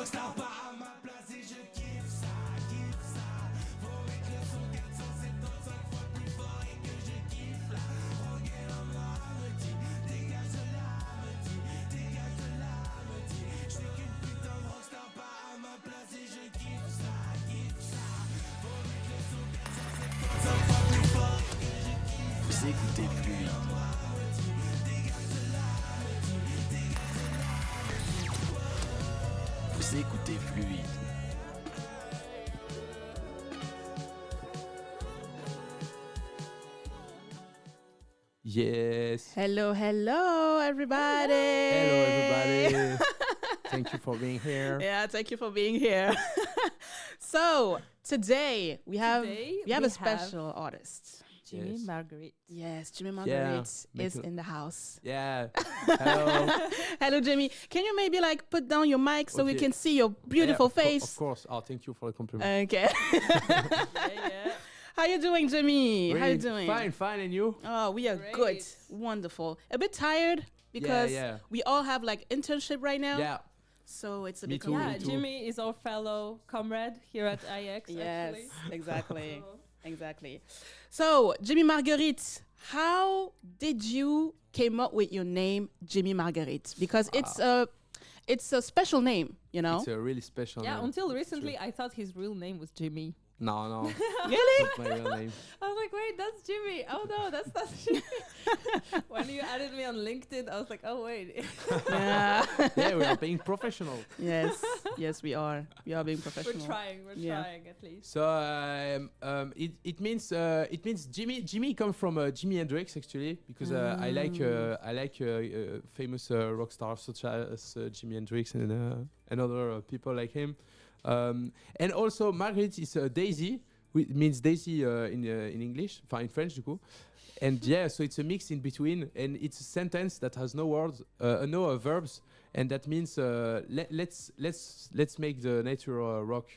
rockstar pas à ma place et je kiffe ça, kiffe ça. Faut mettre le son 475 fois plus fort et que je kiffe là. Regarde en moi, me dit, dégage de là, me dit, dégage de là, me dit. Je suis qu'une putain de rockstar pas à ma place et je kiffe ça, kiffe ça. Faut mettre le son 475 fois plus fort et que je kiffe. Vous écoutez Fluide. Vous écoutez Fluide. Yes. Hello, hello, everybody. Hello, everybody. Thank you for being here. Yeah, thank you for being here. So today we have a special artist. Jimmy Yes. Marguerite. Yes, Jimmy Marguerite is in the house. Yeah. Hello. Hello, Jimmy. Can you maybe like put down your mic so we Okay. can see your beautiful Yeah, face? Of course. Oh, thank you for the compliment. Okay. Yeah. How you doing, Jimmy? How you doing? Fine. And you? Oh, we are Great. good. Wonderful. A bit tired because yeah. we all have like internship right now. Yeah. So it's a Me bit too. Yeah, Me too. Jimmy is our fellow comrade here at IX. Yes, Actually. exactly. So, Exactly. So, Jimmy Marguerite, how did you came up with your name, Jimmy Marguerite? Because it's a special name, you know? It's a really special yeah, name. until recently, I thought his real name was Jimmy. No. Really? Not my real name. I was like, wait, that's Jimmy. Oh no, that's not Jimmy. When you added me on LinkedIn, I was like, oh wait. Yeah. Yeah, we are being professional. Yes, we are. We are being We're professional. trying Yeah. at least. So it means Jimmy. Jimmy comes from Jimi Hendrix actually because I like famous rock stars such as Jimi Hendrix and other people like him. And also Marguerite is Daisy, which means Daisy in English, in French du coup. And yeah, so it's a mix in between, and it's a sentence that has no words, no verbs, and that means let's make the nature rock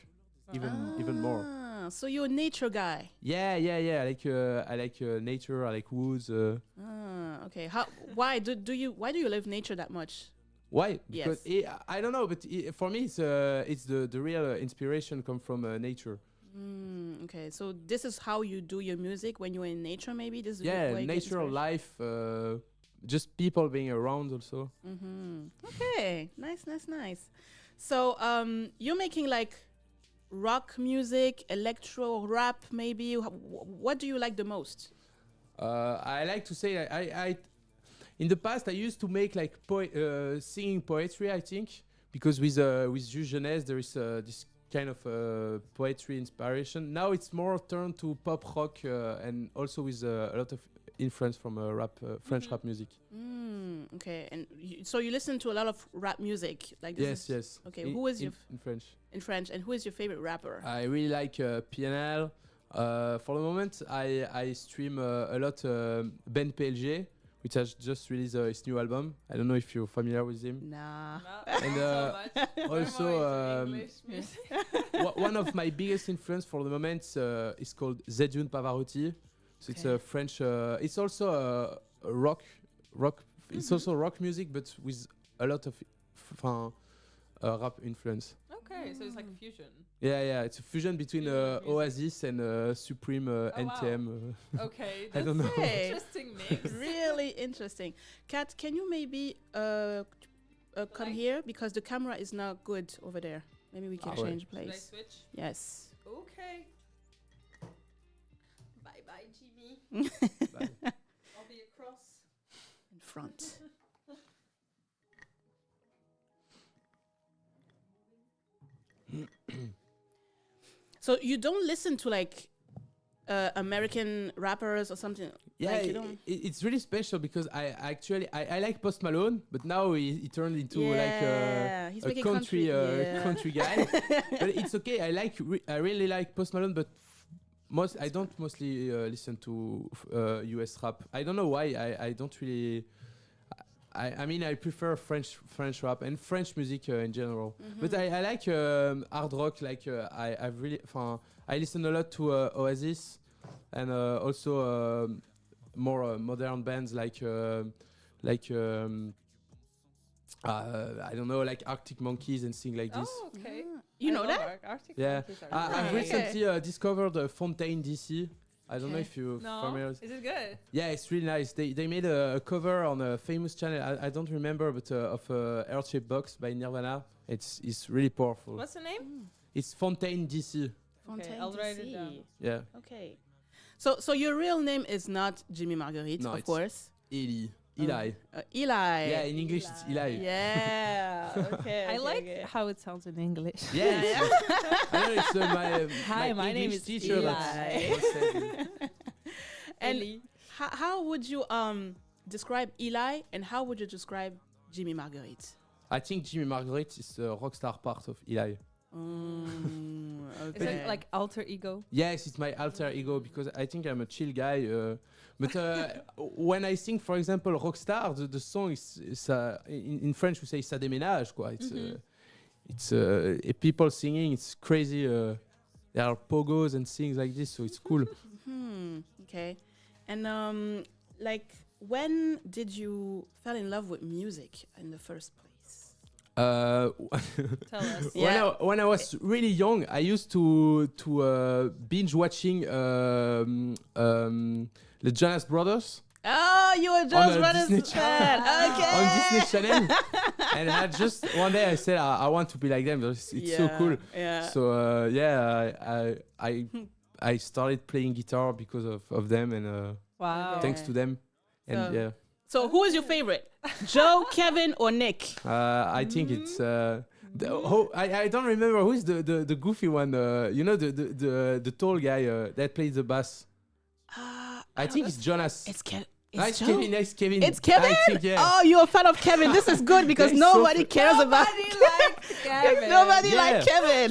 even more. So you're a nature guy. Yeah. I like nature. I like woods. Okay. Why do you love nature that much? Why? Yes. Because I don't know, but for me, it's the real inspiration come from nature. Okay. So this is how you do your music when you're in nature, maybe? This is Yeah, where you get natural inspiration? life, just people being around also. Okay. Nice. So you're making like rock music, electro, rap, maybe. What do you like the most? I like to say I in the past I used to make like singing poetry, I think, because with Jules Jeunesse there is this kind of poetry inspiration. Now it's more turned to pop rock and also with a lot of influence from French rap music. Okay, and so you listen to a lot of rap music, like this? Yes. Okay, who is your in French? In French, and who is your favorite rapper? I really like PNL. For the moment, I stream a lot Ben PLG, which has just released his new album. I don't know if you're familiar with him. Nah. And so much. also, English music. one of my biggest influence for the moment is called Zedune Pavarotti. So it's a French. It's also a rock. It's also rock music, but with a lot of rap influence. Okay, so it's like a fusion. Yeah. It's a fusion between Fusion music. Oasis and Supreme NTM. Okay, I that's don't know. an interesting mix. Really interesting. Kat, can you maybe come here, because the camera is not good over there. Maybe we can change Should I place. switch? Yes. Okay. Bye, Jimmy. Bye. I'll be across. In front. So you don't listen to like American rappers or something? Yeah, like you don't? it's really special because I like Post Malone, but now he turned into he's a making country yeah. country guy. But it's okay. I really like Post Malone, but I don't mostly listen to US rap. I don't know why. I don't really. I mean, I prefer French rap and French music in general. But I like hard rock. Like I listen a lot to Oasis and also more modern bands like I don't know, like Arctic Monkeys and things like this. Oh, okay. You I know love that? Arctic Yeah. monkeys are I've great. recently discovered Fontaine DC. I don't know Okay. if you're No, familiar. is it good? Yeah, it's really nice. They made a cover on a famous channel. I don't remember, but of Earth-Shaped Box by Nirvana. It's really powerful. What's the name? It's Fontaine DC. Fontaine I'll write it DC. down. Yeah, Okay. So your real name is not Jimmy Marguerite, No, of it's- course. Eli. Eli. Eli. Yeah, in English it's Eli. Yeah. Okay. I okay, like okay. how it sounds in English. Yeah, I know it's Hi, my name English is teacher Eli. that said it. And Ellie. how would you describe Eli, and how would you describe Jimmy Marguerite? I think Jimmy Marguerite is the rock star part of Eli. Is it like alter ego? Yes, it's my alter ego because I think I'm a chill guy. But when I sing, for example, Rockstar, the song is in French we say ça déménage, quoi. It's people singing. It's crazy. There are pogos and things like this, so it's cool. Okay. And like, when did you fell in love with music in the first place? Tell us. Yeah. When I was really young, I used to binge watching the Jonas Brothers Oh, you were Jonas a Brothers Disney fan. Okay. on Disney Channel, and I just one day I said I want to be like them. It's so cool. Yeah. So I started playing guitar because of them, and Wow. thanks to them. And So- yeah, So who is your favorite? Joe, Kevin, or Nick? I think it's I don't remember who is the goofy one. You know the tall guy that plays the bass. I think it's Jonas. It's Kevin. It's Kevin. It's Kevin. It's Kevin. I think, yeah. Oh, you're a fan of Kevin. This is good because They're so nobody cares about. Nobody liked Kevin. Nobody Yeah. like Kevin.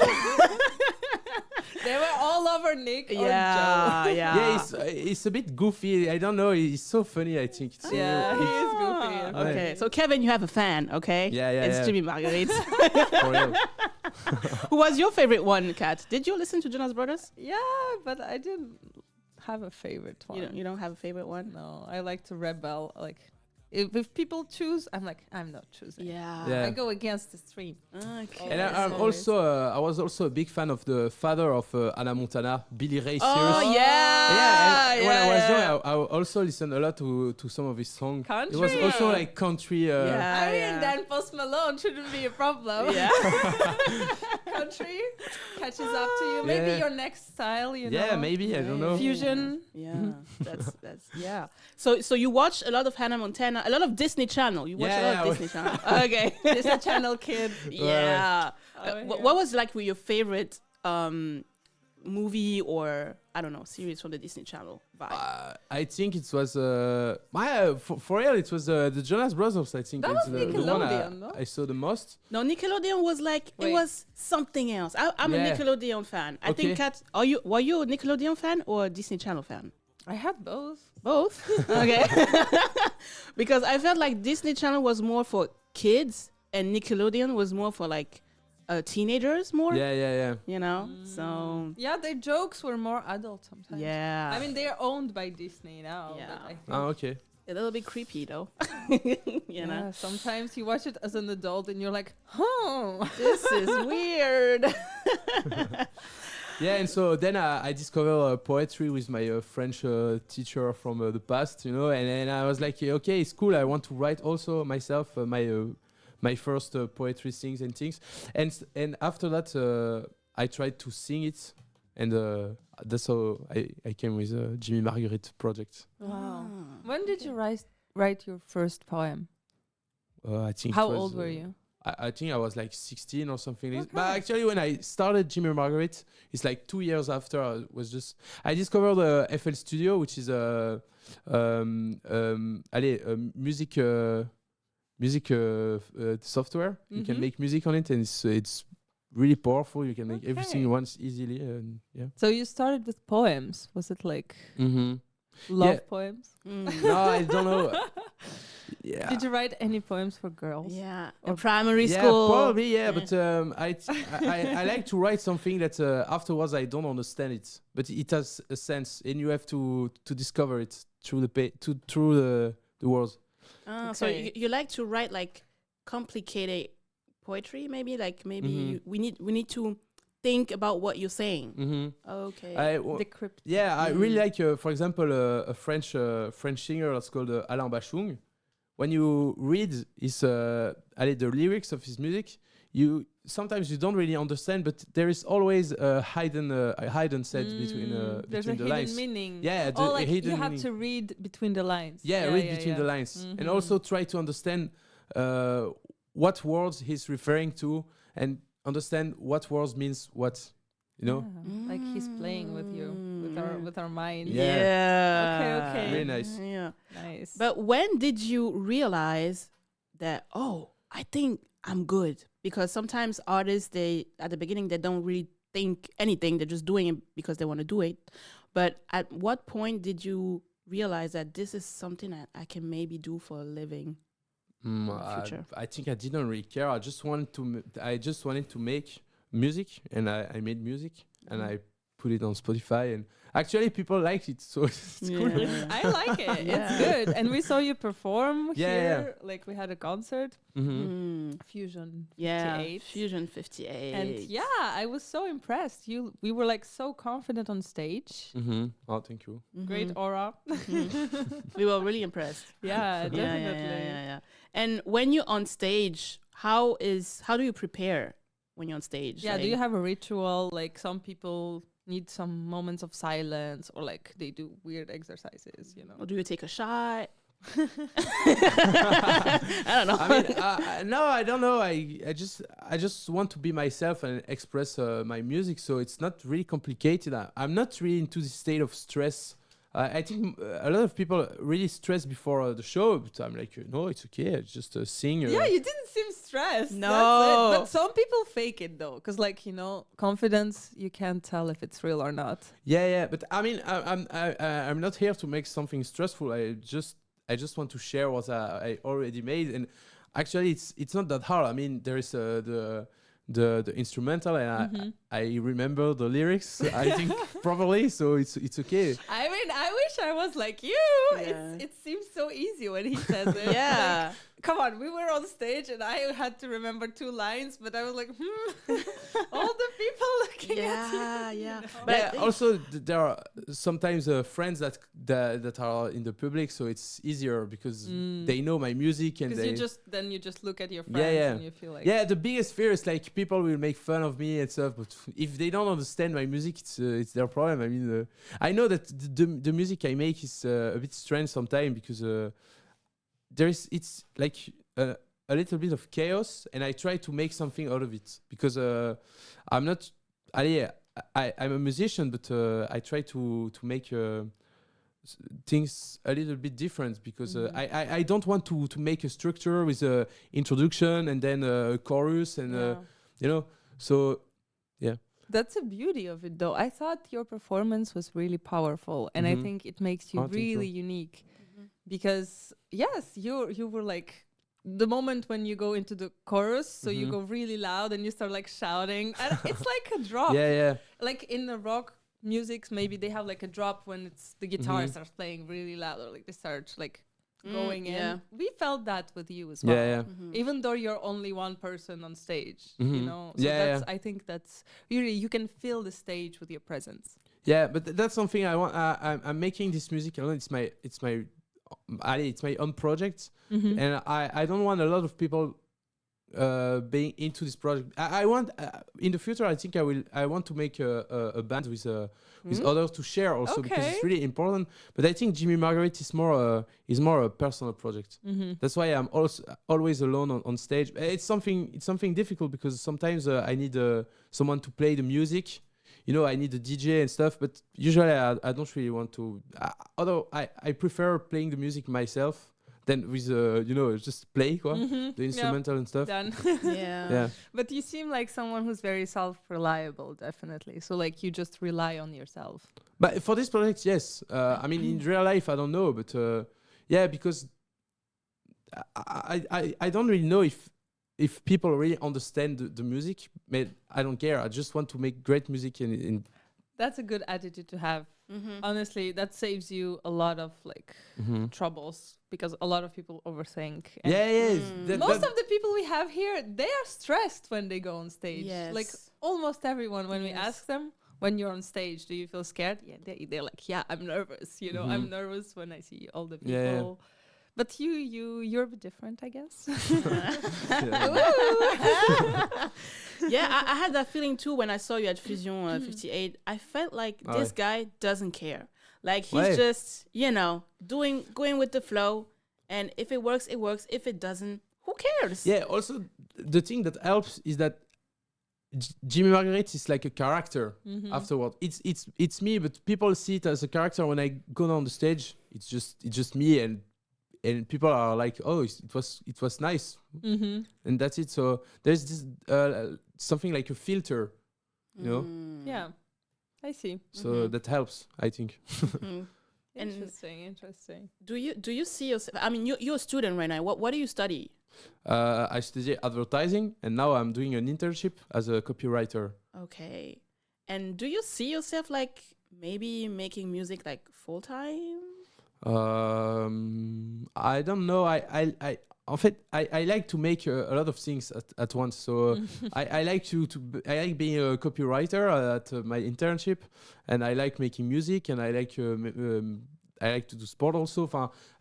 They were all over Nick or yeah, Joe. yeah. Yeah, it's a bit goofy. I don't know. He's so funny. I think. It's, Yeah, he is goofy. Ah, Okay, so Kevin, you have a fan, okay? Yeah, yeah, It's yeah. Jimmy Marguerite. For real. Who was your favorite one, Kat? Did you listen to Jonas Brothers? Yeah, but I didn't have a favorite one. You don't have a favorite one? No, I like to rebel. Like, if people choose, I'm like, I'm not choosing. Yeah. Yeah. I go against the stream. Okay. And Yeah, I'm so also I was also a big fan of the father of Anna Montana, Billy Ray Cyrus. Oh, yeah. Yeah, and when I was yeah. young, I also listened a lot to some of his songs. It was Country. also like country. Yeah. I mean, then Post Malone shouldn't be a problem. Yeah. Country catches up to you. Maybe Yeah. your next style, you Yeah, know. maybe I don't know. Fusion. Yeah, that's yeah. So you watch a lot of Hannah Montana, a lot of Disney Channel. You watch a lot Yeah, of Disney Channel. Okay. Disney Channel kid. Yeah. Oh, yeah. What was like your favorite movie or I don't know series from the Disney Channel vibe? I think it was for real. It was the Jonas Brothers. I think That it's was the one Nickelodeon, no? I saw the most. No, Nickelodeon was like Wait. it was something else. I'm Yeah. a Nickelodeon fan. I think Okay. Kat, were you a Nickelodeon fan or a Disney Channel fan? I had both. Both. Okay. Because I felt like Disney Channel was more for kids and Nickelodeon was more for like teenagers more. Yeah. You know. So Yeah, their jokes were more adult sometimes. yeah. I mean, they're owned by Disney now. Yeah. But I think Oh, okay. a little bit creepy though. you know. yeah, sometimes you watch it as an adult and you're like, oh. This is weird. Yeah, and so then I discovered poetry with my French teacher from the past, you know, and then I was like, yeah, okay, it's cool. I want to write also myself my first poetry things and things, and after that I tried to sing it, and that's how I came with Jimmy Marguerite project. Wow. When did you write your first poem? I think. How it was, old were you? I think I was like 16 or something. Okay. But actually, when I started Jimmy Marguerite, it's like 2 years after. I discovered FL Studio, which is a music software. You can Mhm. make music on it, and it's really powerful. You can make Okay. everything once easily, and yeah. So you started with poems. Was it like Mm-hmm. love Yeah. poems? No, I don't know. Yeah. Did you write any poems for girls? Yeah. Or In primary Yeah, school. probably, yeah. Yeah. But I like to write something that afterwards I don't understand it, but it has a sense, and you have to discover it through the through the words. So Okay. you like to write like complicated poetry. Maybe like Mhm. we need to think about what you're saying. Mm-hmm. Okay. Decrypt. Yeah, I really Mm. like, for example, a French singer that's called Alain Bachung. When you read the lyrics of his music, you sometimes you don't really understand, but there is always a hidden sense There's between a the hidden lines. meaning. Yeah, Oh, the like hidden you have meaning. to read between the lines. Yeah, read between the lines, and also try to understand what words he's referring to, and understand what words means what. You know, Like he's playing with you, with our minds. Yeah. Yeah. Okay. Really nice. Yeah. Nice. But when did you realize that, oh, I think I'm good? Because sometimes artists, they at the beginning they don't really think anything, they're just doing it because they want to do it. But at what point did you realize that this is something that I can maybe do for a living? Future. I think I didn't really care. I just wanted to make music, and I made music, and I put it on Spotify, and actually people liked it, so it's cool. Yeah. I like it. Yeah. It's good. And we saw you perform Yeah, here. Like we had a concert. Mm-hmm. Fusion 58. Yeah, Fusion 58. And yeah, I was so impressed. We were like so confident on stage. Mm-hmm. Oh, thank you. Great aura. We were really impressed. Yeah, definitely. Yeah. And when you're on stage, how do you prepare when you're on stage? Yeah, Like, do you have a ritual? Like some people need some moments of silence, or like they do weird exercises, you know. or do you take a shot? I don't know. I mean, no, I don't know. I just want to be myself and express my music. So it's not really complicated. I'm not really into this state of stress. I think a lot of people really stress before the show, but I'm like, no, it's okay. I just sing. Yeah, you didn't seem stressed. No. That's it. But some people fake it though, because like confidence, you can't tell if it's real or not. Yeah. But I mean, I'm not here to make something stressful. I just want to share what I already made, and actually, it's not that hard. I mean, there is the instrumental, and I remember the lyrics. I think properly, so it's okay. I mean, I wish I was like you. Yeah. It seems so easy when he says it. Yeah. Like, come on, we were on stage and I had to remember 2 lines, but I was like, all the people looking at you. Yeah. know? But I Yeah, think- also there are sometimes friends that are in the public, so it's easier because they know my music, and Because they you just look at your friends Yeah. and you feel like yeah. The biggest fear is like people will make fun of me and stuff, but if they don't understand my music, it's their problem. I mean, I know that the music I make is a bit strange sometimes because it's like a little bit of chaos, and I try to make something out of it because I'm not. I'm a musician, but I try to make things a little bit different because I don't want to make a structure with a introduction and then a chorus and so yeah. That's the beauty of it, though. I thought your performance was really powerful, and I Mhm. think it makes you Oh, thank you. really unique. Because yes, you were like the moment when you go into the chorus, so you Mhm. go really loud and you start like shouting, and it's like a drop. Yeah. Like in the rock music, maybe they have like a drop when it's the guitar Mhm. starts playing really loud, or like they start like going in. yeah. We felt that with you as well. Yeah. Even though you're only one person on stage, you Mhm. know. So Yeah, that's, I think that's really, you can fill the stage with your presence. Yeah, but that's something I want. I'm making this music alone. It's my own project, and I don't want a lot of people being into this project. I want in the future. I think I want to make a band with others to share also because Okay. it's really important. But I think Jimmy Marguerite is more a personal project. That's why I'm also always alone on stage. It's something difficult because sometimes I need someone to play the music. I need a DJ and stuff, but usually I don't really want to. Although I prefer playing the music myself than with just play the instrumental and stuff. Done. Yeah. But you seem like someone who's very self-reliable, definitely. So like you just rely on yourself. But for this project, yes. I mean, in real life, I don't know, but yeah, because I don't really know if people really understand the music. But I don't care. I just want to make great music in That's a good attitude to have. Honestly, that saves you a lot of like troubles because a lot of people overthink. And most of the people we have here, they are stressed when they go on stage. Yes. Like almost everyone, when we ask them, when you're on stage, do you feel scared? Yeah, they're like, yeah, I'm nervous. You know, I'm nervous when I see all the people. Yeah. But you're a bit different, I guess. I had that feeling too when I saw you at Fusion 58. I felt like this guy doesn't care. Like he's just, going with the flow. And if it works, it works. If it doesn't, who cares? Yeah, also, the thing that helps is that Jimmy Marguerite is like a character afterward. It's me, but people see it as a character. When I go down the stage, it's just me, and people are like, oh, it was nice, and that's it. So there's this something like a filter, you know. Yeah, I see. So that helps, I think. Interesting. Do you see yourself? I mean, you're a student right now. What do you study? I study advertising, and now I'm doing an internship as a copywriter. Okay. And do you see yourself like maybe making music like full time? I don't know. En fait, I like to make a lot of things at once. So I like I like being a copywriter at my internship, and I like making music, and I like to do sport also.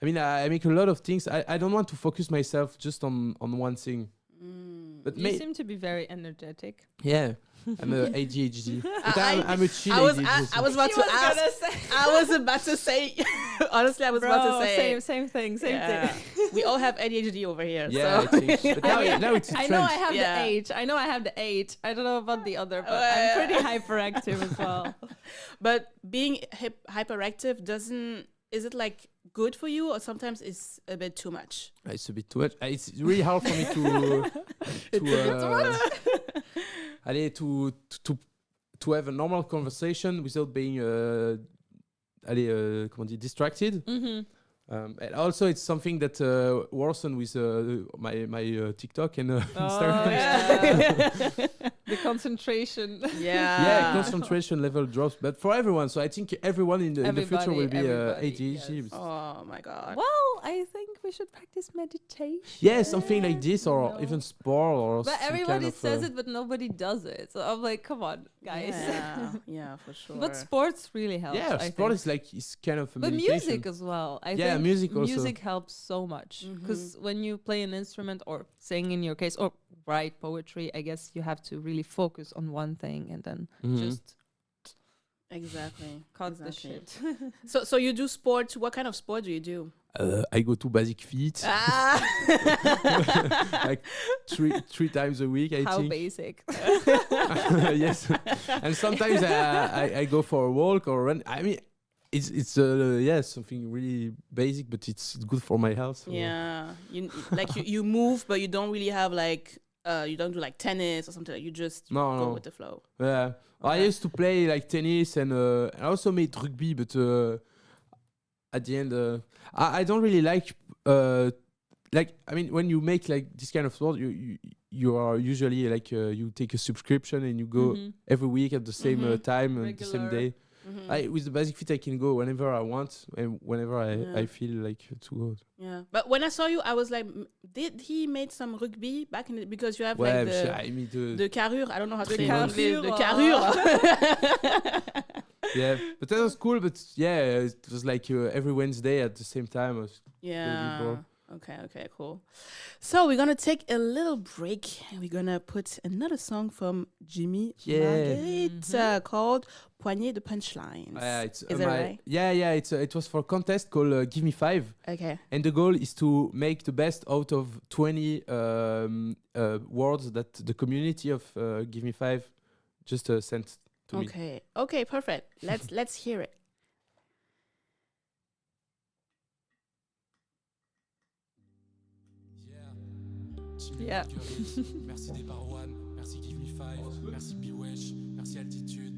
I mean, I make a lot of things. I don't want to focus myself just on one thing. But you seem to be very energetic. Yeah. I'm a ADHD. But I'm a chill ADHD. I was about to ask. I was about to say. Honestly, I was about to say. Same thing. We all have ADHD over here. Yeah, so. I think. But now it's a trend. I know I have the H. I don't know about the other, but I'm pretty hyperactive as well. But being hyperactive is it like good for you, or sometimes it's a bit too much? It's a bit too much. It's really hard for me to have a normal conversation without being distracted. And also, it's something that worsened with my TikTok and Instagram. Yeah. The concentration. Yeah, concentration level drops, but for everyone. So I think everyone in the future will be ADHD. Yes. Oh my god. Well, I think we should practice meditation. Yeah, something like this, or even sport, or. But everybody says it, but nobody does it. So I'm like, come on, guys. Yeah, for sure. But sports really helps. Yeah, sport is like kind of a but meditation. music as well. I think music also. Music helps so much because when you play an instrument or sing in your case or write poetry, I guess you have to really focus on one thing and then just cut the shit. So you do sports. What kind of sport do you do? I go to Basic Fit like three times a week. I think. How basic. Yes, and sometimes I go for a walk or run. I mean, it's something really basic, but it's good for my health. So. Yeah, you move, but you don't really have like you don't do like tennis or something. Like you just go with the flow. Yeah, okay. I used to play like tennis and I also made rugby, but at the end I don't really like I mean, when you make like this kind of sport, you are usually like you take a subscription and you go every week at the same time and the same day. With the Basic Fit, I can go whenever I want and whenever I feel like to go. Yeah, but when I saw you, I was like, did he made some rugby back in the, because you have like the carrure? I don't know how to say it. The carrure. Yeah, but that was cool. But yeah, it was like every Wednesday at the same time. I was Okay, cool. So we're gonna take a little break and we're gonna put another song from Jimmy Marguerite called Poignée de Punchlines. Is that right? Yeah. It was for a contest called Give Me 5. Okay. And the goal is to make the best out of 20 words that the community of Give Me 5 just sent to me. Okay, perfect. Let's hear it. Yeah. Merci Départ One, merci Give Me 5, merci Biwesh, merci Altitude.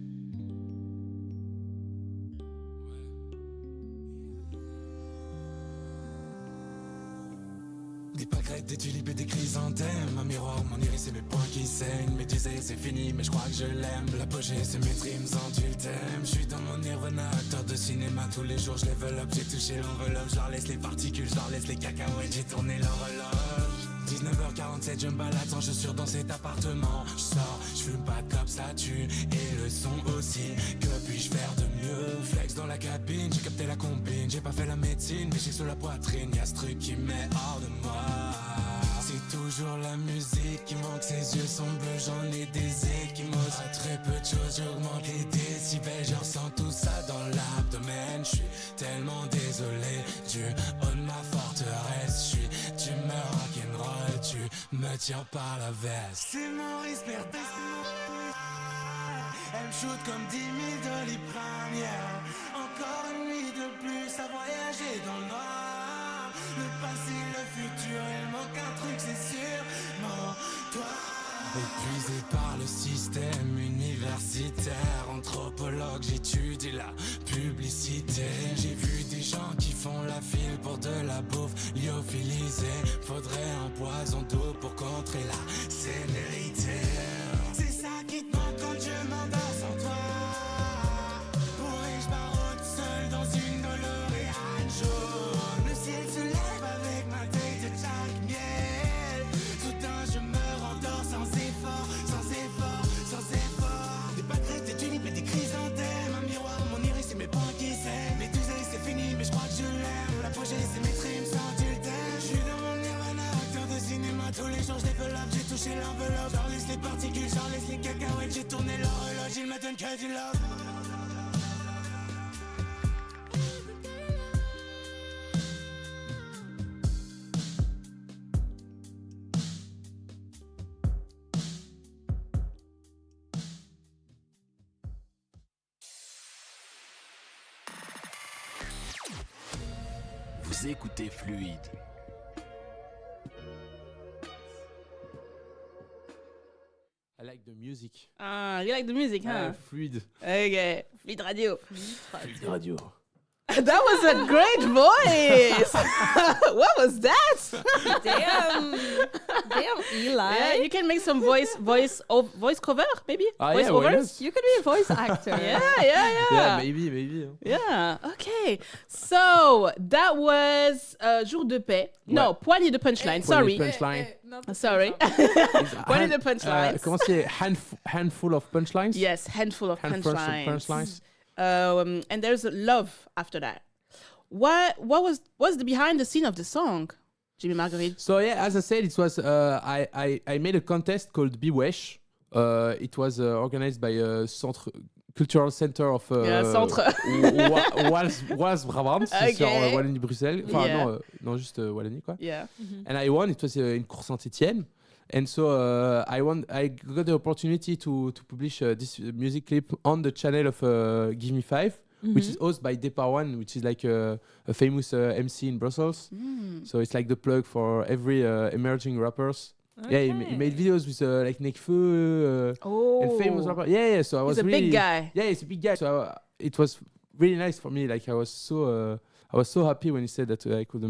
Des pâquerettes, des tulipes et des chrysanthèmes. Un miroir, mon iris c'est mes poings qui saignent. Mes dizaines c'est fini, mais je crois que je l'aime. L'apogée c'est mes dreams en thème. Je suis dans mon nirvana, acteur de cinéma. Tous les jours je level up, j'ai touché l'enveloppe. Je leur laisse les particules, je leur laisse les cacahuètes. J'ai tourné l'horloge. 19h47, je me balade sans chaussures dans cet appartement. Je sors, je fume pas de clope, ça tue. Et le son aussi, que puis-je faire de mieux? Flex dans la cabine, j'ai capté la combine. J'ai pas fait la médecine, mais j'ai sur la poitrine. Y'a ce truc qui me met hors de moi. C'est toujours la musique qui manque, ses yeux sont bleus, j'en ai des échymoses. À très peu de choses, j'augmente les décibels. Je ressens tout ça dans l'abdomen. Je suis tellement désolé du haut de ma forteresse. Je suis d'humeur rock'n'roll, tu me tiens par la veste. C'est Maurice Bertin. Elle me shoot comme 10 000 Doliprane, yeah. Encore une nuit de plus à voyager dans le noir. Le passé, le futur, il manque un truc, c'est sûr. Mon toi. Épuisé par le système universitaire, anthropologue, j'étudie la publicité. J'ai vu des gens qui font la file pour de la bouffe lyophilisée. Faudrait un poison d'eau pour contrer la sénérité. C'est ça qui te manque quand je m'endors sans toi. Pourrais-je baroute seul dans une DeLorean jaune? Le ciel se lève avec ma tête de Jack Miel. Soudain je me rendors sans effort, sans effort, sans effort. Des pâquerettes, des tulipes et des chrysanthèmes. Un miroir, mon iris et mes poings qui saignent. Mes dizaines c'est fini mais je crois que je l'aime. L'apogée c'est mes trims sans thème. Je suis dans mon nirvana, acteur de cinéma. Tous les jours je développe, j'ai touché l'enveloppe. J'en laisse les particules, j'en laisse les cacahuètes. J'ai tourné l'horloge, il me donne que du love. Vous écoutez Fluide. I like the music. Ah, you like the music, huh? Fluide. Okay, Fluid Radio. Fluide radio. That was a great voice. What was that? Damn, Eli. Yeah, you can make some voice cover, maybe. Ah, Voice yeah, why overs. not? You could be a voice actor. Yeah, maybe. Yeah. Okay. So that was Jour de paix. No, Poignée de punchline. Sorry. Punchline. Sorry. Poignée de punchlines. Comment c'est handful of punchlines? Yes, handful of Handful of punchlines. punchlines. And there's love after that. What's the behind the scene of the song, Jimmy Marguerite? So yeah, as I said, it was I made a contest called Be Wesh. It was organized by Cultural Center of Centre. Wals-Brabant, c'est sur Wallonie-Bruxelles. Enfin non, juste Wallonie quoi. Yeah. And I won. It was in Cour Saint-Étienne. And so I got the opportunity to publish this music clip on the channel of Give Me Five, which is hosted by Depa1, which is like a famous MC in Brussels. So it's like the plug for every emerging rappers. Okay. Yeah, he made videos with like Nekfeu and famous rappers. Yeah. So I was He's a really big guy. Yeah, he's a big guy. So it was really nice for me. Like I was so happy when he said that I could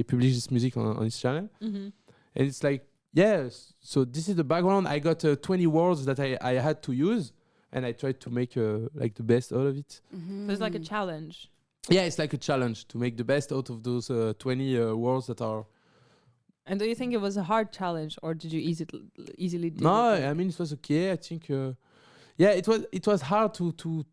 publish this music on his channel. Mm-hmm. And it's like, yeah, so this is the background. I got 20 words that I had to use, and I tried to make like the best out of it. Mm-hmm. So it's like a challenge. Yeah, it's like a challenge to make the best out of those 20 words that are. And do you think it was a hard challenge, or did you easily do No, it? I mean it was okay. I think, yeah, it was hard to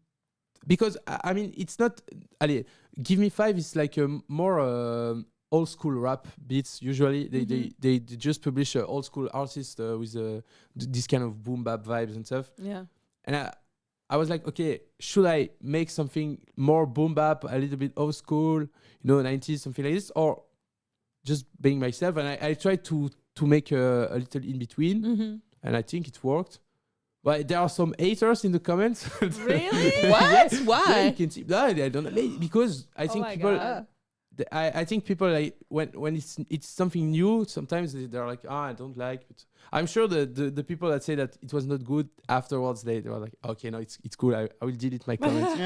because I mean it's not. Allez, Give Me Five is like a more. Old school rap beats usually they just publish old school artists with this kind of boom bap vibes and stuff. Yeah. And I was like, okay, should I make something more boom bap, a little bit old school, 90s, something like this, or just being myself? And I tried to make a little in between, and I think it worked. But there are some haters in the comments. Really? What? Why? Yeah, you can see. No, I don't know, because I think people. God. I think people like when it's something new, sometimes they're like, I don't like it. I'm sure the people that say that it was not good afterwards, they were like, okay, no, it's cool. I will delete my comments.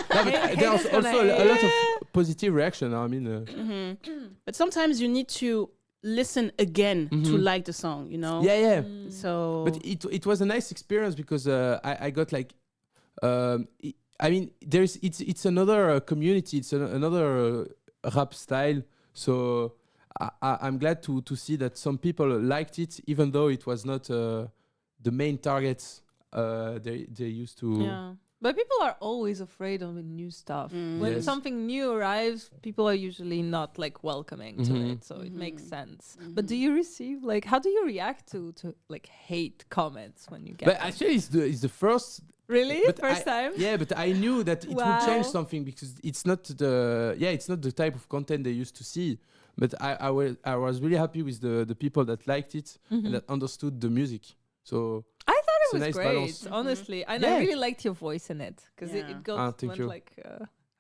But there was also a lot of positive reaction. I mean, But sometimes you need to listen again to Mhm. like the song, you know? Yeah. So But it was a nice experience because I got like I mean it's another community, it's another rap style, so I'm glad to see that some people liked it even though it was not the main target they used to. Yeah. But people are always afraid of new stuff. When Yes. something new arrives, people are usually not like welcoming to Mhm. it, so it makes sense. But do you receive like how do you react to like hate comments when you get But them? actually it's the first. Really? But First time? Yeah, but I knew that it would change Wow. something because it's not the type of content they used to see. But I was really happy with the people that liked it and that understood the music. So I thought it's it a was nice great, balance. honestly, and Yeah. I really liked your voice in it because Yeah. it goes Thank went you. like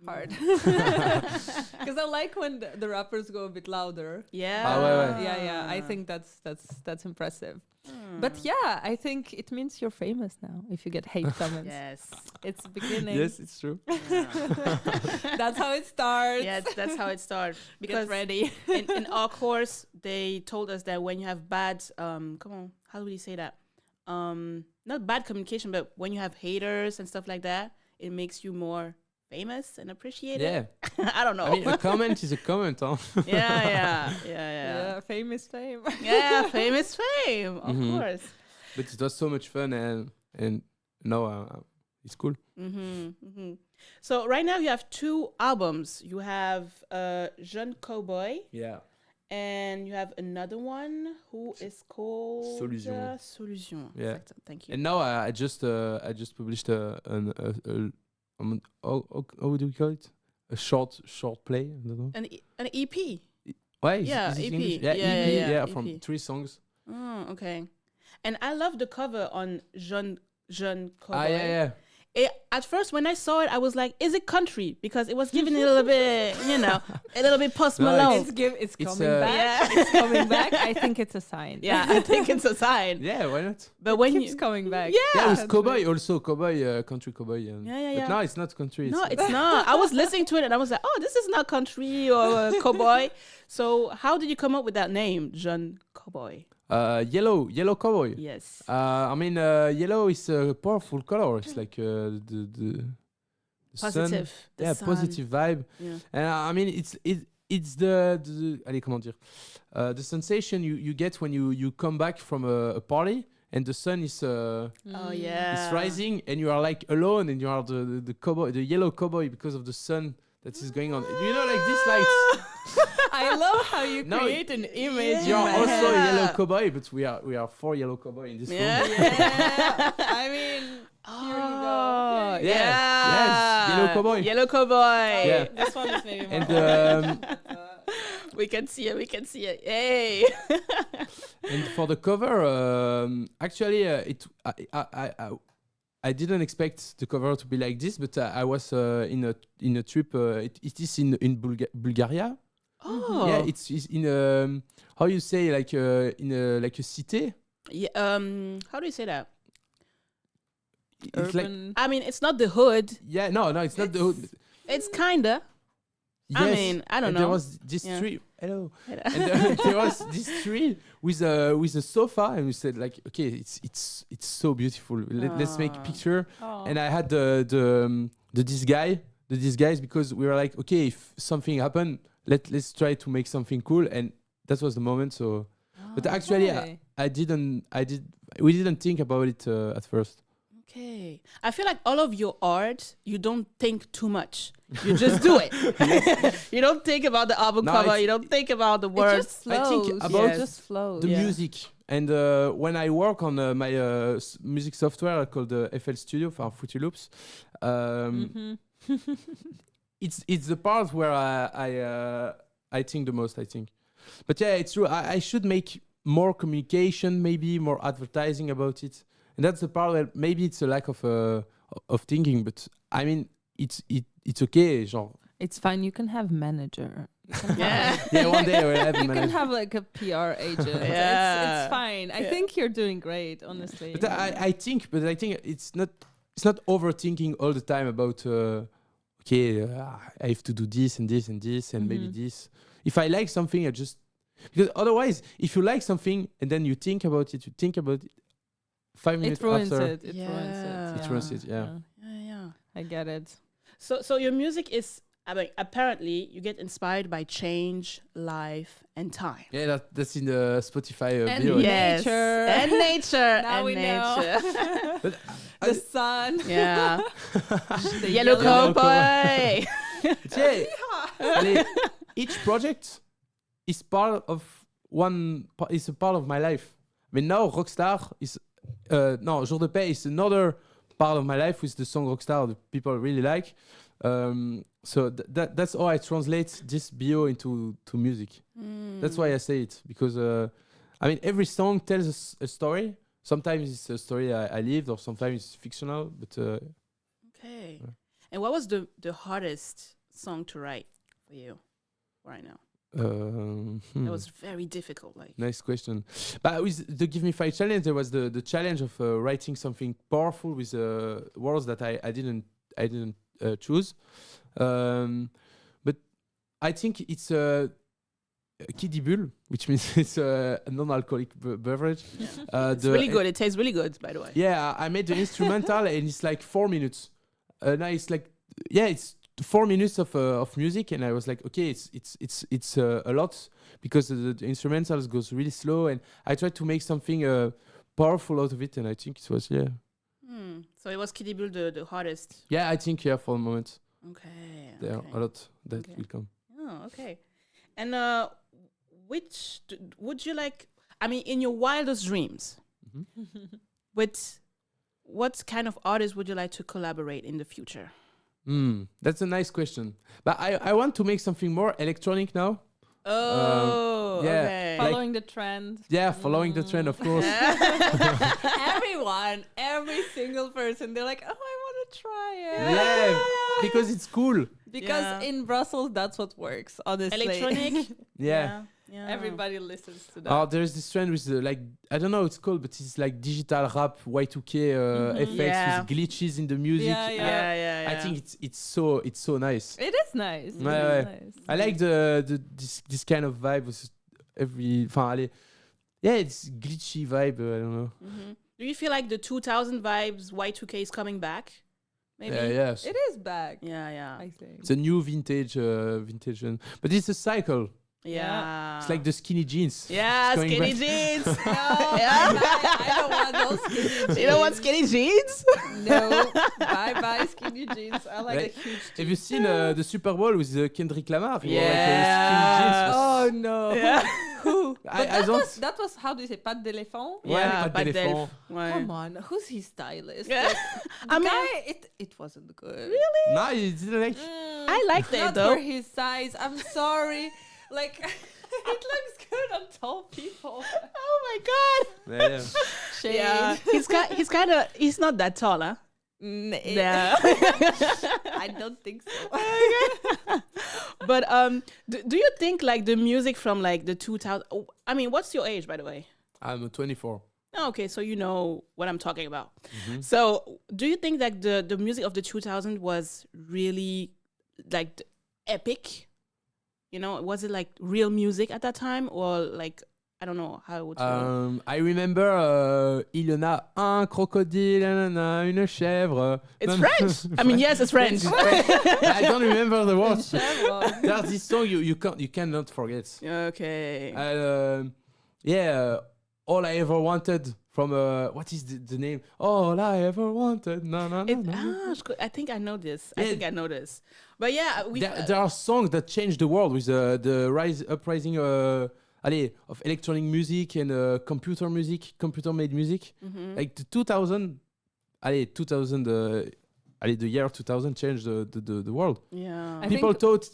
hard. Because I like when the rappers go a bit louder. yeah. Ah, ouais. Yeah. I think that's impressive. But yeah, I think it means you're famous now if you get hate comments. Yes. It's the beginning. Yes, it's true. That's how it starts. Yeah, that's how it starts. Get Because ready. in our course, they told us that when you have bad, come on, how do we say that? Not bad communication, but when you have haters and stuff like that, it makes you more famous and appreciated. Yeah. I don't know. I mean, a comment is a comment, huh? yeah. Famous fame. Yeah, famous fame, of Mhm. course. But it was so much fun and no, it's cool. So right now you have 2 albums. You have Jeune Cowboy, Yeah. and you have another one who is called Solution. Solution. Yeah. Exact. Thank you. And now I just published how do we call it? A short play. I don't know. An EP. Why? Yeah, is it EP. English? Yeah, EP. yeah, From EP. 3 songs. Oh, okay. And I love the cover on Jeune Cowboy. Yeah. At first, when I saw it, I was like, "Is it country?" Because it was giving it a little bit, a little bit Post No, Malone. It's It's, coming back. Yeah. It's coming back. I think it's a sign. Yeah, I think it's a sign. Yeah, why not? But when Keeps you, coming back. Yeah. Yeah, with That's cowboy great. also country cowboy. Yeah. But no, it's not country. no, it's not. I was listening to it and I was like, "Oh, this is not country or cowboy." So, how did you come up with that name, Jeune Cowboy? Yellow cowboy. Yes. I mean, yellow is a powerful color. It's like the sun. Positive. The Yeah, sun. positive vibe. Yeah. And I mean, it's the allez, comment dire, the sensation you get when you come back from a party and the sun is Oh yeah. is rising and you are like alone and you are the cowboy, the yellow cowboy because of the sun that is going on. You know, like this light. I love how you No, create an image. You are in my also head. a yellow cowboy, but we are 4 yellow cowboy in this Yeah. room. Yeah. I mean, here you go. Oh, Here you Yeah. yeah. Yes, yellow cowboy. Yellow cowboy. Yeah. This one is maybe more. And We can see it. We can see it. Hey. and for the cover, actually, I didn't expect the cover to be like this, but I was in a trip. It is in Bulgaria. Oh. Yeah, it's in how you say like in a cité. Yeah, how do you say that? It's like Urban. I mean, it's not the hood. yeah, no, it's not the. It's kinda. I Yes, mean, I don't and know. There was this Yeah. tree. Hello. And there was this tree with a sofa, and we said like, okay, it's so beautiful. Let's make a picture. Oh. And I had the disguise because we were like, okay, if something happened, let's try to make something cool, and that was the moment. So, but actually, Okay. we didn't think about it at first. Okay. I feel like all of your art, you don't think too much. You just do it. You don't think about the album No, cover. it's- You don't think about the It words. just I flows. think about It just flows. The Yeah. music and when I work on my music software called FL Studio for Fruity Loops, it's the part where I think the most. I think, but yeah, it's true. I should make more communication, maybe more advertising about it, and that's the part where maybe it's a lack of thinking. But I mean, it's okay, genre. It's fine. You can have manager. Yeah. Yeah, one day I will have a You can manager. have like a PR agent. Yeah. It's fine. I think you're doing great, honestly. But I think it's not overthinking all the time about okay, I have to do this and this and this and maybe this. If I like something, I just Because otherwise, if you like something and then you think about it, 5 minutes It ruins after, it. It ruins it. it ruins it. Yeah. Yeah. I get it. So your music is, I mean, apparently you get inspired by change, life, and time. Yeah, that's in the Spotify And video. Yes. Nature. And nature. Now and we nature. know. But The sun. Yeah. The Yellow yellow cowboy. yeah, allez, each project is part of is a part of my life. I mean, now Rockstar is no, Jour de Paix is another part of my life with the song Rockstar that people really like. So that's how I translate this bio into music. That's why I say it, because I mean, every song tells a story. Sometimes it's a story I lived, or sometimes it's fictional. But Okay. And what was the hardest song to write for you right now? It was very difficult. Like, nice question. But with the Give Me Five challenge, there was the challenge of writing something powerful with words that I didn't choose. But I think it's a kiddie bull, which means it's a non-alcoholic beverage. it's really good. It tastes really good, by the way. Yeah, I made the instrumental and it's like 4 minutes. Now it's like, yeah, it's 4 minutes of music, and I was like, okay, it's a lot, because the instrumentals goes really slow, and I tried to make something powerful out of it, and I think it was So it was Kiddie Bull the hardest. Yeah, I think for the moment Okay. there are a lot that will come. Oh, okay. And which would you like? I mean, in your wildest dreams, with what kind of artist would you like to collaborate in the future? That's a nice question. But I want to make something more electronic now. Oh, yeah. okay. Following the trend. Yeah, following the trend, of course. Everyone, every single person, they're like, oh, I want to try it. Yeah, because it's cool. Because in Brussels, that's what works, honestly. Electronic. Yeah. Yeah. Everybody listens to that. Oh, there's this trend with like, I don't know what it's called, but it's like digital rap, Y2K effects Yeah. with glitches in the music. Yeah. I think it's so nice. It is nice. It is Ouais. nice. I like this kind of vibe with it's glitchy vibe. I don't know. Do you feel like the 2000 vibes Y2K is coming back? Maybe. Yes. It is back. Yeah. I think. It's a new vintage one, but it's a cycle. Yeah. It's like the skinny jeans. Yeah, It's going skinny back. jeans. I don't want those skinny jeans. You don't want skinny jeans? No. Bye skinny jeans. I like Like, a huge Have you seen the Super Bowl with Kendrick Lamar? He wore, like, Yeah. skinny jeans. Oh no. Yeah. Who? I don't. That was how do you say pas d'éléphant? Ouais, pas pas d'éléphant. d'elf. Ouais. Come on, who's his stylist? Yeah. Like, I mean, guy, it wasn't good. No, you didn't like. I liked it Not though. for his size. I'm sorry. Like it looks good on tall people. Oh my god. Yeah. Shade. Yeah. He's not that tall, huh? Yeah. I don't think so. But do you think like the music from like the 2000? Oh, I mean, what's your age, by the way? I'm 24. Oh, okay, so you know what I'm talking about. So, do you think that the music of the 2000 was really like epic? You know, was it like real music at that time, or like I don't know how it would. I remember il y en a un crocodile, nanana, une chèvre. It's French. I mean, yes, it's French. I don't remember the words. Chevron. There's this song you cannot forget. Okay. All I ever wanted from what is the name? All I ever wanted. No. I think I know this. Yeah. I think I know this. But yeah, There are songs that changed the world with the uprising of electronic music and computer music, computer-made music. Like the 2000, the year 2000 changed the world. Yeah. I People think- thought.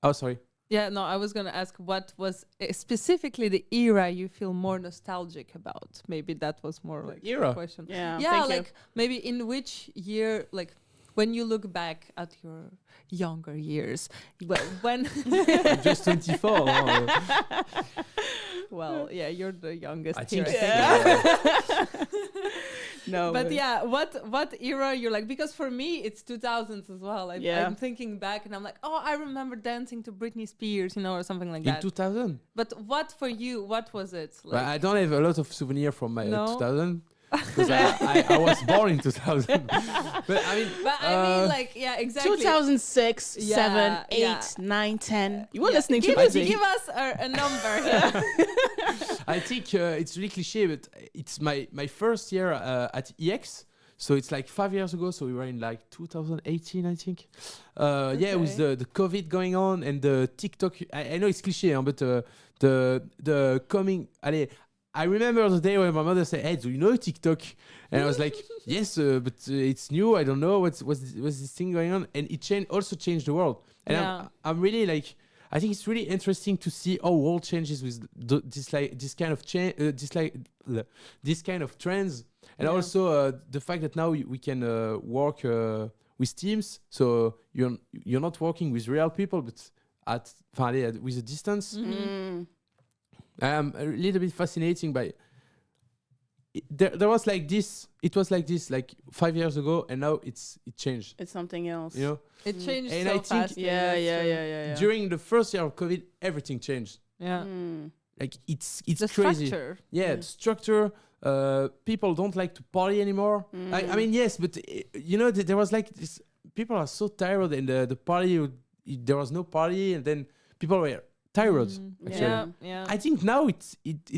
Oh, sorry. Yeah, no, I was gonna ask what was specifically the era you feel more nostalgic about. Maybe that was more like Era? the question. Yeah. Yeah, thank like maybe in which year, like when you look back at your younger years, well, when I'm just 24. well, yeah, you're the youngest I here. think I think. No, But yeah, what era you're like? Because for me, it's 2000s as well. Yeah. I'm thinking back, and I'm like, oh, I remember dancing to Britney Spears, or something like In that. 2000. But what for you? What was it? But I don't have a lot of souvenir from my No? 2000 because I was born in 2000. But I mean, like, yeah, exactly. 2006, Yeah, 7, 8, yeah. 9, 10. You were Yeah, listening give to us, music. give us a number here. I think it's really cliche, but it's my first year at EX. So it's like 5 years ago. So we were in like 2018, I think. Yeah, with the COVID going on and the TikTok. I know it's cliche, but the coming. Allez, I remember the day when my mother said, "Hey, do you know TikTok?" And I was like, "Yes, but it's new. I don't know what's this thing going on." And it also changed the world. And Yeah. I'm really like. I think it's really interesting to see how world changes with this kind of this kind of trends, and Yeah. also the fact that now we can work with teams. So you're not working with real people, but with a distance. Mm. I'm a little bit fascinating by. There was like this. It was like this like 5 years ago, and now it changed. It's something else. You know. It changed And so I think- fast. Yeah, that's yeah, true. yeah. During the first year of COVID, everything changed. Yeah. Mm. Like it's The crazy. structure. Yeah, the structure. People don't like to party anymore. I mean, yes, but there was like this. People are so tired, and the party. There was no party, and then people were tired. Actually, Yeah, yeah. I think now it's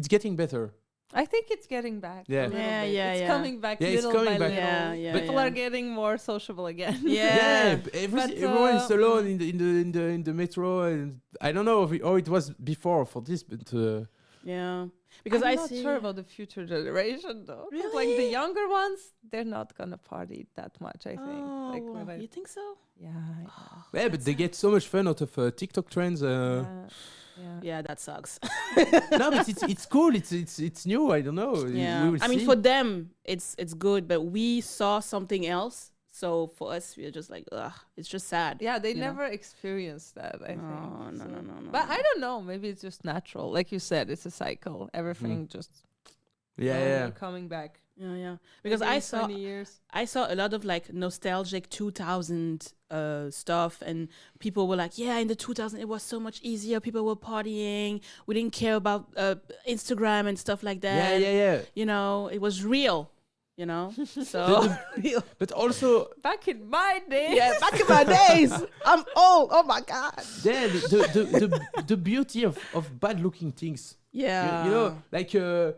getting better. I think it's getting back. Yeah. a little Yeah, bit. yeah, It's yeah. coming back Yeah, it's little coming by back. little. Yeah, yeah, People yeah. are getting more sociable again. Yeah. But, Everyone is alone in the metro, and I don't know how it was before for this, but Yeah. Because I'm I not see. sure about the future generation though. 'Cause, like the younger ones, they're not gonna party that much. I think. Like, Oh, when I- you think so? yeah, yeah, but they get so much fun out of TikTok trends. yeah. Yeah, that sucks. No, but it's cool. It's new. I don't know. Yeah. We will I mean, see. for them, it's good, but we saw something else. So for us, we're just like, ugh, it's just sad. Yeah, they you know? never experienced that. I think. No, no, so. no, no, no. But I don't know. Maybe it's just natural. Like you said, it's a cycle. Everything just yeah. coming back. Yeah, yeah. Because Maybe I in saw 20 years. I saw a lot of like nostalgic 2000 stuff, and people were like, yeah, in the 2000 it was so much easier. People were partying. We didn't care about Instagram and stuff like that. Yeah. You know, it was real. You know, so real. But also, Back in my day. Yeah, back in my days, I'm old. Oh my god. yeah, the beauty of bad-looking things. Yeah. You know, like a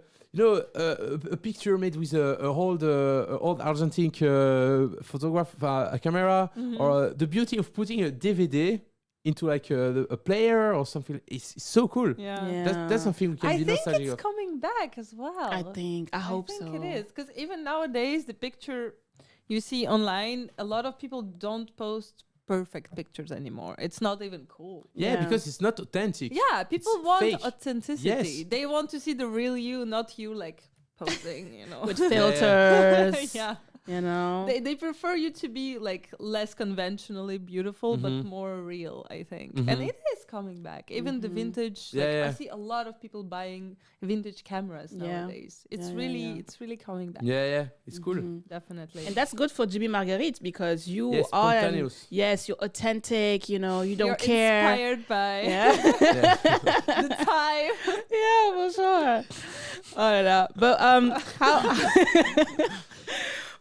picture made with a old Argentine a camera, or the beauty of putting a DVD into like a player or something. It's so cool. Yeah. Yeah. That's something we can I be think nostalgic it's of. coming back as well. I hope I so. think it is because even nowadays the picture you see online, a lot of people don't post perfect pictures anymore. It's not even cool. Yeah, Yeah. because it's not authentic. Yeah, people It's want fake. authenticity. Yes. They want to see the real you, not you like posing. With filters. Yeah. You know. They prefer you to be like less conventionally beautiful but more real, I think. And it is coming back. Even the vintage, like, Yeah. I see a lot of people buying vintage cameras Yeah. nowadays. It's Yeah, really yeah. it's really coming back. Yeah, it's cool. Definitely. And that's good for Jimmy Marguerite because you Yes, are spontaneous. yes, you're authentic, you know, you don't You're care. inspired by Yeah. the time. Yeah, for sure. Oh, no. But how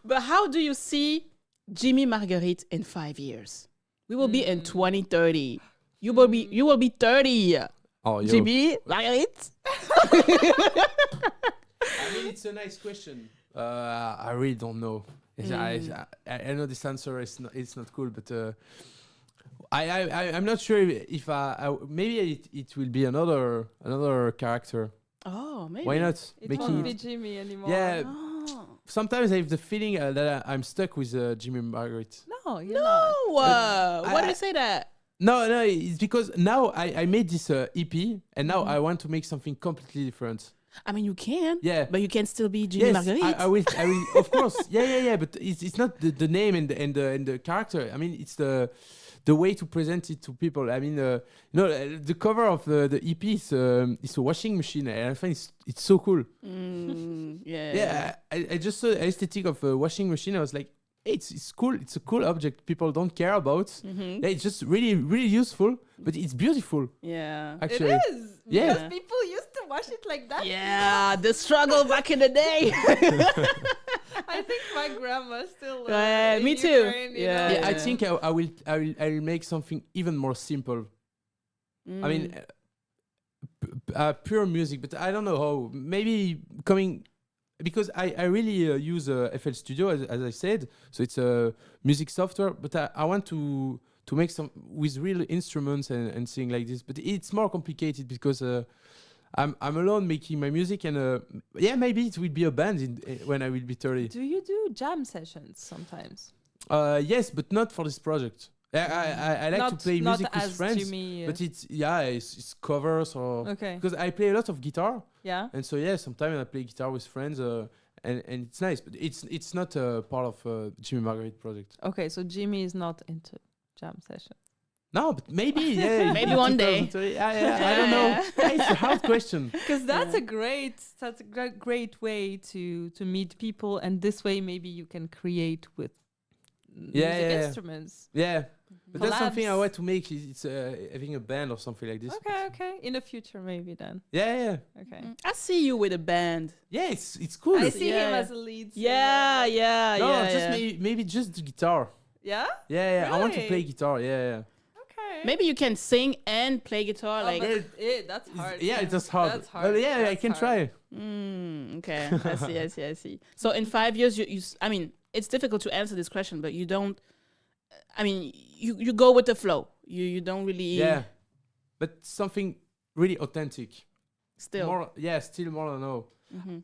but how do you see Jimmy Marguerite in 5 years? We will be in 2030. You will be 30. Oh, yo. Jimmy Marguerite? I mean, it's a nice question. I really don't know. I know this answer is not cool, but I'm not sure if maybe it will be another character. Oh, maybe. Why not? It Making won't be Jimmy anymore. Yeah. Oh. Sometimes I have the feeling that I'm stuck with Jimmy Margaret. No, you're not. No. Why do you say that? No, it's because now I made this EP, and now I want to make something completely different. I mean, you can. Yeah. But you can still be Jimmy Marguerite. I will, of course. Yeah. But it's not the name and the character. I mean, it's the way to present it to people. I mean, the cover of the EP is a washing machine, and I find it's so cool. Yeah, I just saw the aesthetic of a washing machine. I was like, hey, it's cool. It's a cool object people don't care about. Yeah, it's just really, really useful, but it's beautiful. Yeah. Actually. It is. Yeah. Because people used to wash it like that. Yeah, the struggle back in the day. I think my grandma still. Me in too. Ukraine, you Yeah. know? Yeah, I think I will make something even more simple. I mean, pure music, but I don't know how. Maybe coming because I really use FL Studio as I said, so it's a music software. But I want to make some with real instruments and things like this. But it's more complicated because I'm alone making my music, and yeah, maybe it will be a band when I will be 30. Do you do jam sessions sometimes? Yes, but not for this project. I like to play not music with as friends, Jimmy, but it's covers or okay. because I play a lot of guitar, Yeah. and so yeah, sometimes I play guitar with friends, and it's nice, but it's not part of Jimmy Marguerite project. Okay, so Jimmy is not into jam sessions. No, but maybe yeah, Maybe one day. 2030. I don't know. It's a hard question. Because that's a great way to meet people, and this way maybe you can create with music instruments. Yeah, but that's something I Collabs. want to make. It's having a band or something like this. Okay. In the future, maybe then. Yeah. Okay. I see you with a band. Yeah, it's cool. I see him Yeah. as a lead singer. Yeah. No, yeah, just yeah. maybe just the guitar. Yeah? Yeah. I want to Really? play guitar. Yeah. Okay. Maybe you can sing and play guitar. Oh, Like, but that's hard. Yeah, it's just hard. That's hard. But yeah, I That's can hard. try. okay, I see. So in 5 years, I mean, it's difficult to answer this question, but you don't. I mean, you go with the flow. You don't really. Yeah, but something really authentic. Still. Still more than no. Mhm.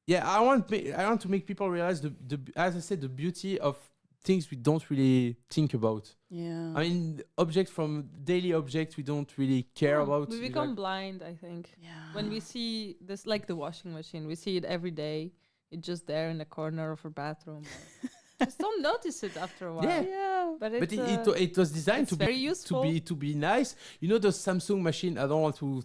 Yeah, I want to make people realize the as I said, the beauty of things we don't really think about. Yeah. I mean, objects from daily objects we don't really care about. We become blind, I think. Yeah. When we see this, like the washing machine, we see it every day. It's just there in the corner of our bathroom. Just don't notice it after a while. Yeah. Yeah. But But it's, it was designed it's to very be useful. to be nice. You know the Samsung machine. I don't want to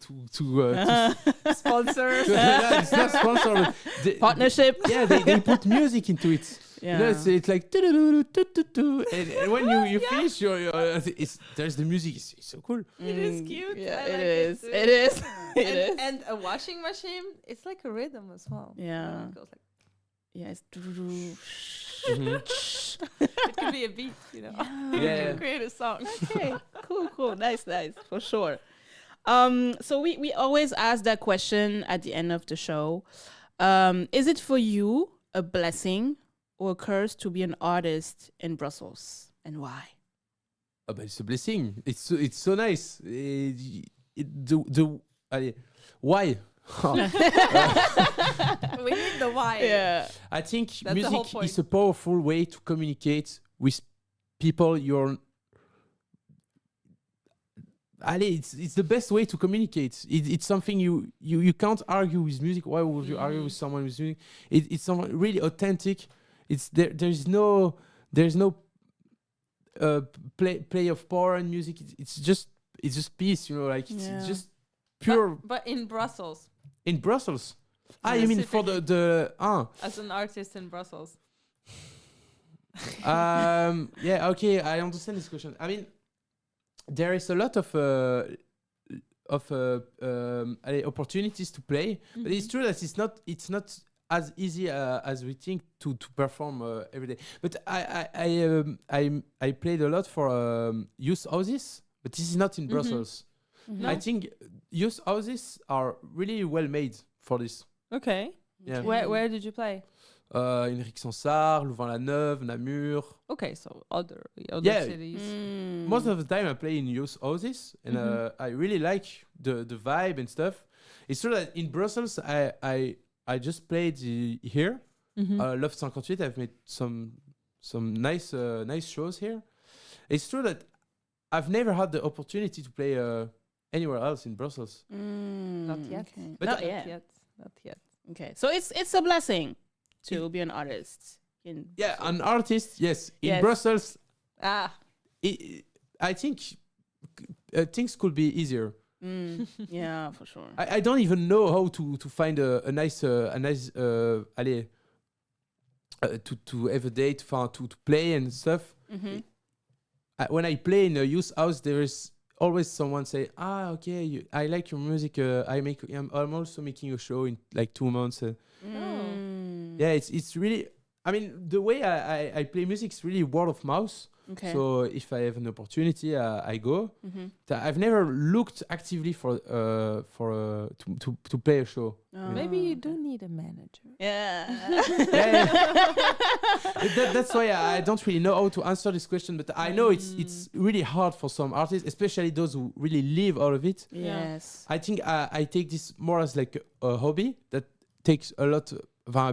sponsor. yeah, it's not sponsored. but Partnership. Yeah, they put music into it. Yeah. You know, it's like do-do-do-do-do-do-do. And when you finish, there's the music. It's so cool. It is cute. Yeah, I it like is. too. It is. It is. And a washing machine, it's like a rhythm as well. Yeah. It goes like, Yeah, it's. it could be a beat, you know. You Yeah. can create a song. Okay, cool, nice, for sure. So we always ask that question at the end of the show. Is it for you a blessing or a curse to be an artist in Brussels, and why? Oh, but it's a blessing. It's so nice. Why? We need the why. Yeah, I think That's the whole music point. is a powerful way to communicate with people. It's the best way to communicate. It's something you can't argue with music. Why would you argue with someone with music? It's something really authentic. It's there's no play of power in music. It's just peace. You know, like it's just pure But in Brussels, in Brussels. You mean for the as an artist in Brussels. yeah, okay, I understand this question. I mean, there is a lot of opportunities to play, but it's true that it's not as easy as we think to perform every day. But I played a lot for youth houses, but this is not in Brussels. No? I think youth houses are really well made for this. Okay. Yeah. Where did you play? Henrik Sansard, Louvain-la-Neuve, Namur. Okay, so other Yeah. cities. Most of the time I play in youth houses, and I really like the vibe and stuff. It's true that in Brussels I just played here. Love 58. I've made some nice shows here. It's true that I've never had the opportunity to play anywhere else in Brussels. Not yet. Okay. But Not Not yet. yet. Not yet. Okay, so it's a blessing to be an artist in. Yeah, an artist, yes. In Yes. Brussels, Ah. I think things could be easier. Yeah, for sure. I don't even know how to find a nice allez, to have a date, to play and stuff. When I play in a youth house, there is always someone say, okay, I like your music. I'm also making a show in like 2 months. Yeah, it's really. I mean, the way I play music is really word of mouth. Okay. So if I have an opportunity, I go. I've never looked actively to play a show. Maybe you do need a manager. Yeah. That's why I don't really know how to answer this question, but I know it's really hard for some artists, especially those who really live out of it. Yes. I think I take this more as like a hobby that takes a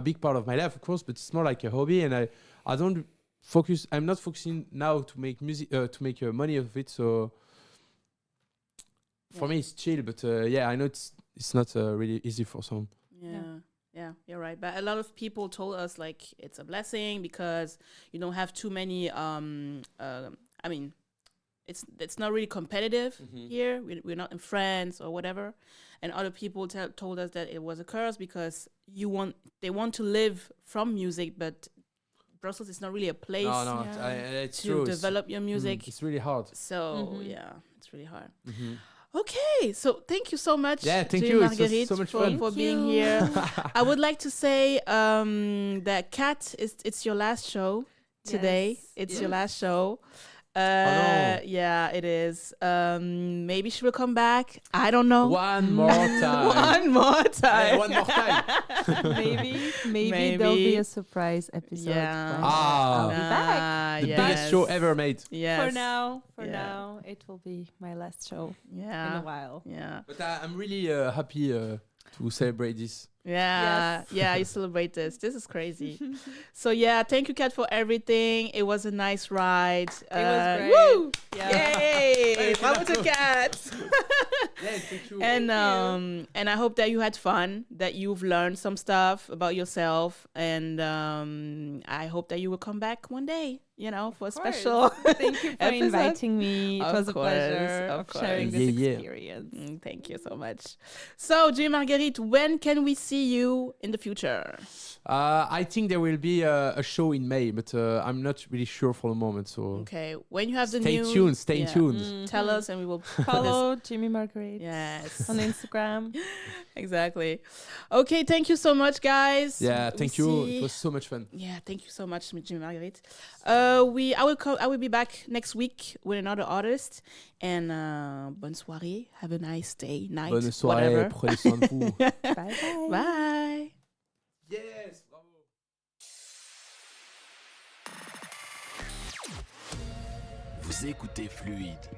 big part of my life, of course, but it's more like a hobby, and I don't focus. I'm not focusing now to make music to make money of it. So for me, it's chill, but I know it's not really easy for some. Yeah, you're right. But a lot of people told us like it's a blessing because you don't have too many. I mean, it's not really competitive here. We're not in France or whatever. And other people told us that it was a curse because they want to live from music, but Brussels is not really a place it's to true. develop your music. It's really hard. So it's really hard. Okay, so thank you so much. Yeah, thank to you. Marguerite It's so much fun for being here. I would like to say that Kat, it's your last show today. It's your last show. Yeah, it is. Maybe she will come back. I don't know. One more time. One more time. Hey, one more time. Maybe there'll be a surprise episode. Yeah. I'll be back. The biggest show ever made. Yes. For now, it will be my last show in a while. Yeah. But I'm really happy to celebrate this. Yeah, you celebrate this. This is crazy. So yeah, thank you, Kat, for everything. It was a nice ride. It was great. Woo! Yeah. Yay! Bravo to Kat. Thank you. And I hope that you had fun, that you've learned some stuff about yourself, and I hope that you will come back one day, for a special. Thank you for inviting me. It was a pleasure of sharing this experience. Thank you so much. So, Dreamy Marguerite, when can we see you in the future? I think there will be a show in May, but I'm not really sure for the moment. So okay, when you have the stay news, tuned. Stay tuned. Tell us, and we will follow Dreamy Marguerite. Yes, on Instagram. Exactly. Okay, thank you so much, guys. Yeah, thank you. It was so much fun. Yeah, thank you so much, Dreamy Marguerite. I will be back next week with another artist. And bonne soirée. Have a nice day, night, bonne soirée. Whatever. Prenez soin de vous. Bye bye. Bye. Yes, bravo. Vous écoutez Fluide.